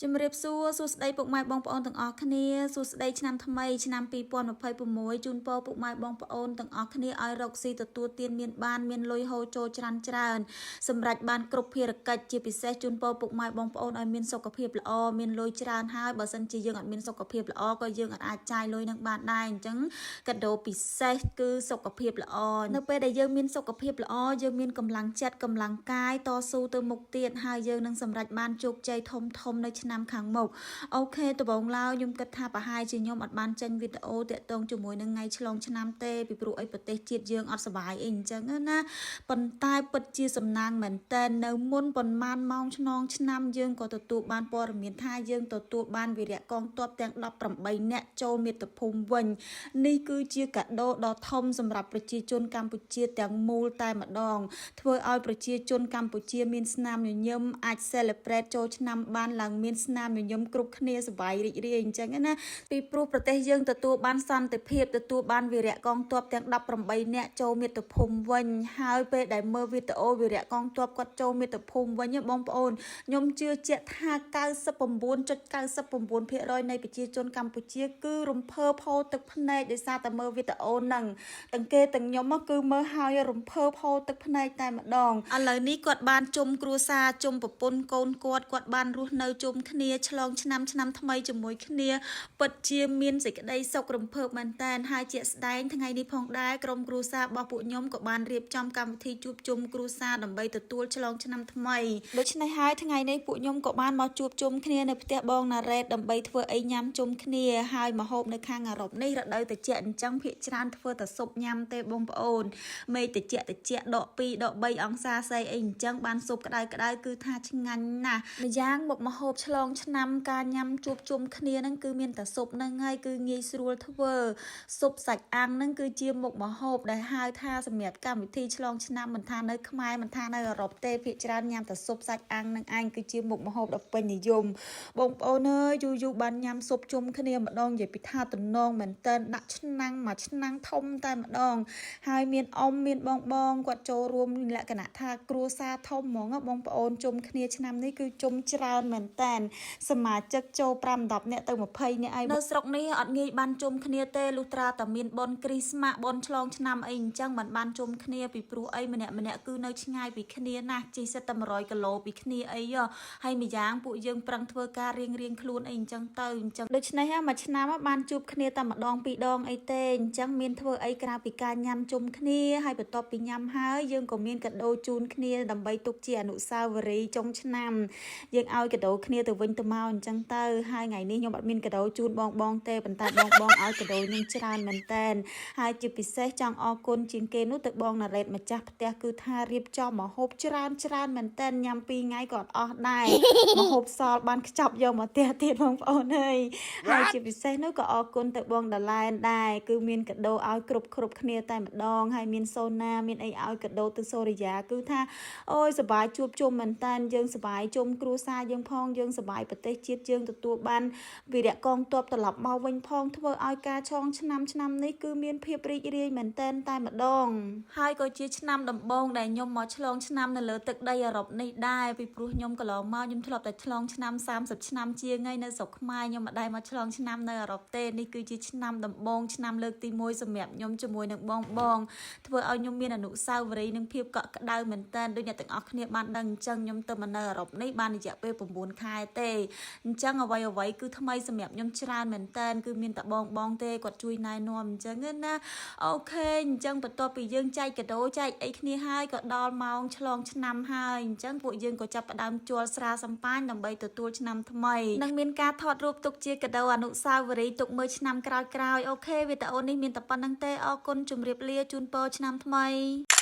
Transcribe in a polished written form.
ជំរាបសួរសួស្តីពុកម៉ែបងប្អូនទាំងអស់គ្នាសួស្តីឆ្នាំថ្មីឆ្នាំ2026ជូនពរពុកម៉ែបងប្អូនទាំងអស់គ្នាឲ្យរកស៊ីទទួលទានមានបានមានលុយហូរចូលច្រើនសម្រាប់បានគ្រប់ភារកិច្ចជាពិសេសជូនពរពុកម៉ែបងប្អូនឲ្យមានសុខភាពល្អមានលុយច្រើនហើយបើសិនជាយើងអត់មានសុខភាពល្អក៏យើងអាចចាយលុយនឹងបានដែរអញ្ចឹងកាដូពិសេសគឺសុខភាពល្អនៅពេលដែលយើងមានសុខភាពល្អយើងមានកម្លាំងចិត្តកម្លាំងកាយតស៊ូទៅមុខទៀតហើយយើងនឹងសម្រេចបានជោគជ័យធំនៅឆ្នាំខាងមុខអូខេដំបូងឡើយខ្ញុំគិតថាប្រហែលជាខ្ញុំអត់បានចេញវីដេអូតាក់ទងជាមួយនឹងថ្ងៃឆ្លងឆ្នាំទេពីព្រោះអីប្រទេសជាតិយើងអត់សុបាយអីអញ្ចឹងណាប៉ុន្តែពិតជាសំណាងមែនតែននៅមុនប៉ុន្មានម៉ោងឆ្លងឆ្នាំយើងក៏ទទួលបានព័ត៌មានថាយើងទទួលបានវីរៈកងទ័ពទាំង18នាក់ចូលមាតុភូមិវិញនេះគឺជាកាដូដ៏ធំសម្រាប់ប្រជាជនកម្ពុជាទាំងមូលតែម្ដងធ្វើឲ្យប្រជាជនកម្ពុជាមានស្នាមញញឹមអាច celebrate ចូលឆ្នាំបានឡើងមានស្នាមញញឹមគ្រប់គ្នាសប្បាយរីករាយអញ្ចឹងណាពីព្រោះប្រទេសយើងទទួលបានសន្តិភាពទទួលបានវីរៈកងទ័ពទាំង18នាក់ចូលមាតុភូមិវិញហើយពេលដែលមើលវីដេអូវីរៈកងទ័ពគាត់ចូលមាតុភូមិវិញបងប្អូនខ្ញុំជឿជាក់ថា 99.99% នៃប្រជាជនកម្ពុជាគឺរំភើបហូរទឹកភ្នែកដោយសារតែមើលវីដេអូហ្នឹងទាំងគេទាំងខ្ញុំគឺមើលហើយរំភើបហូរទឹកភ្នែកតែម្ដងឥឡូវនេះគាត់បានជុំគ្រួសារជុំប្រពន្ធកូនគាត់បានរស់នៅជុំគ្នាឆ្លងឆ្នាំថ្មីជាមួយគ្នាពិតជាមានសេចក្តីសុខរំភើបមែនតើហើយជាក់ស្ដែងថ្ងៃនេះផងដែរក្រុមគ្រួសាររបស់ពួកខ្ញុំក៏បានរៀបចំកម្មវិធីជួបជុំគ្រួសារដើម្បីទទួលឆ្លងឆ្នាំថ្មីដូច្នេះហើយថ្ងៃនេះពួកខ្ញុំក៏បានមកជួបជុំគ្នានៅផ្ទះបងណារ៉េតដើម្បីធ្វើអីញ៉ាំជុំគ្នាហើយម្ហូបនៅខាងអឺរ៉ុបនេះរដូវត្រជាក់អញ្ចឹងភាគច្រើនធ្វើតែស៊ុបញ៉ាំទេបងប្អូនមេឃត្រជាក់ដក2ដក3អង្សាសេអីអញ្ចឹងបានស៊ុបក្តៅគឺថាឆ្ងាញ់ណាស់ម្យ៉ាងមុខម្ហូបឆ្លងឆ្នាំការញ៉ាំជួបជុំគ្នាហ្នឹងគឺមានតែស៊ុបហ្នឹងហើយគឺងាយស្រួលធ្វើស៊ុបសាច់អាំងហ្នឹងគឺជាមុខម្ហូបដែលហៅថាសម្រាប់កម្មវិធីឆ្លងឆ្នាំមិនថានៅខ្មែរមិនថានៅអឺរ៉ុបទេភាគច្រើនញ៉ាំតែស៊ុបសាច់អាំងហ្នឹងឯងគឺជាមុខម្ហូបដ៏ពេញនិយមបងប្អូនអើយយូរបានញ៉ាំស៊ុបជុំគ្នាម្ដងនិយាយពីថាតំណងមែនតើដាក់ឆ្នាំងមួយឆ្នាំងធំតែម្ដងហើយមានអ៊ំមានបងគាត់ចូលរួមលក្ខណៈថាគ្រួសារធំហ្មងបងប្អូនជុំគ្នាឆ្នាំនេះគឺជុំច្រើនមែនតើសមាជិកចូល5-10នាក់ទៅ20នាក់ឯងនៅស្រុកនេះអត់ងាយបានជុំគ្នាទេលុះត្រាតែមានបុណ្យគ្រីស្មាស់បុណ្យឆ្លងឆ្នាំអីអញ្ចឹងមិនបានជុំគ្នាពីព្រោះអីម្នាក់គឺនៅឆ្ងាយពីគ្នាណាស់ជិះសិតតែ100គីឡូពីគ្នាអីហើយម្យ៉ាងពួកយើងប្រឹងធ្វើការរៀងខ្លួនអីអញ្ចឹងទៅអញ្ចឹងដូច្នេះមួយឆ្នាំបានជួបគ្នាតែម្ដង2ដងអីទេអញ្ចឹងមានធ្វើអីក្រៅពីការញ៉ាំជុំគ្នាហើយបន្ទាប់ពីញ៉ាំហើយយើងក៏មានកាដូជូនគ្នាដើម្បីទុកជាអនុស្សាវរីយ៍ចុងឆ្នាំយើងឲ្យកាដូគ្នាទៅវិញទៅមកអញ្ចឹងទៅហើយថ្ងៃនេះខ្ញុំអត់មានកាដូជូនបងទេប៉ុន្តែបងឲ្យកាដូខ្ញុំច្រើនមែនតែនហើយជាពិសេសចង់អរគុណជាងគេនោះទៅបងណារ៉េតម្ចាស់ផ្ទះគឺថារៀបចំម្ហូបច្រើនមែនតែនញ៉ាំ2ថ្ងៃក៏អត់ដែរម្ហូបសល់បានខ្ចប់យកមកផ្ទះទៀតបងប្អូនអើយហើយជាពិសេសនោះក៏អរគុណទៅបងដាឡែនដែរគឺមានកាដូឲ្យគ្រប់គ្នាតែម្ដងហើយមានសូណាមានអីឲ្យកាដូទៅសូរិយាគឺថាអូយសប្បាយជួបជុំមែនតែនយើងសប្បាយជុំគ្រួសារយើងផងយើងសប្បាយប្រទេសជាតិយើងទទួលបានវីរៈកងទ័ពត្រឡប់មកវិញផងធ្វើឲ្យការឆ្លងឆ្នាំនេះគឺមានភាពរីករាយមែនតែនតែម្ដងហើយក៏ជាឆ្នាំដំបូងដែលខ្ញុំមកឆ្លងឆ្នាំនៅលើទឹកដីអឺរ៉ុបនេះដែរពីព្រោះខ្ញុំកន្លងមកខ្ញុំធ្លាប់តែឆ្លងឆ្នាំ30ឆ្នាំជាងហើយនៅស្រុកខ្មែរខ្ញុំមិនដែលមកឆ្លងឆ្នាំនៅអឺរ៉ុបទេនេះគឺជាឆ្នាំដំបូងឆ្នាំលើកទី1សម្រាប់ខ្ញុំជាមួយនឹងបងធ្វើឲ្យខ្ញុំមានអនុស្សាវរីយ៍និងភាពកក់ក្ដៅមែនតើដូចអ្នកទាំងអស់គ្នាបានដឹងអញ្ចឹងខ្ញុំទៅមកនៅអឺរ៉ុបនេះបានរយៈពេល9ខែទេអញ្ចឹងអ្វីគឺថ្មីសម្រាប់ខ្ញុំច្រើនមែនតើគឺមានតែបងទេគាត់ជួយណែនាំអញ្ចឹងណាអូខេអញ្ចឹងបន្ទាប់ពីយើងចែកកាដូចែកអីគ្នាហើយក៏ដល់ម៉ោងឆ្លងឆ្នាំហើយអញ្ចឹងពួកយើងក៏ចាប់ផ្ដើមជួលស្រាសម្ប៉ាញដើម្បីទទួលឆ្នាំថ្មីនិងមានការថតរូបទុកជាកាដូអនុស្សាវរីយ៍ទុកមើលឆ្នាំក្រោយអូខេវីដេអូនេះមានតែប៉ុណ្្នឹងទេអរគុណជម្រាបលាជូនពរឆ្នាំថ្មី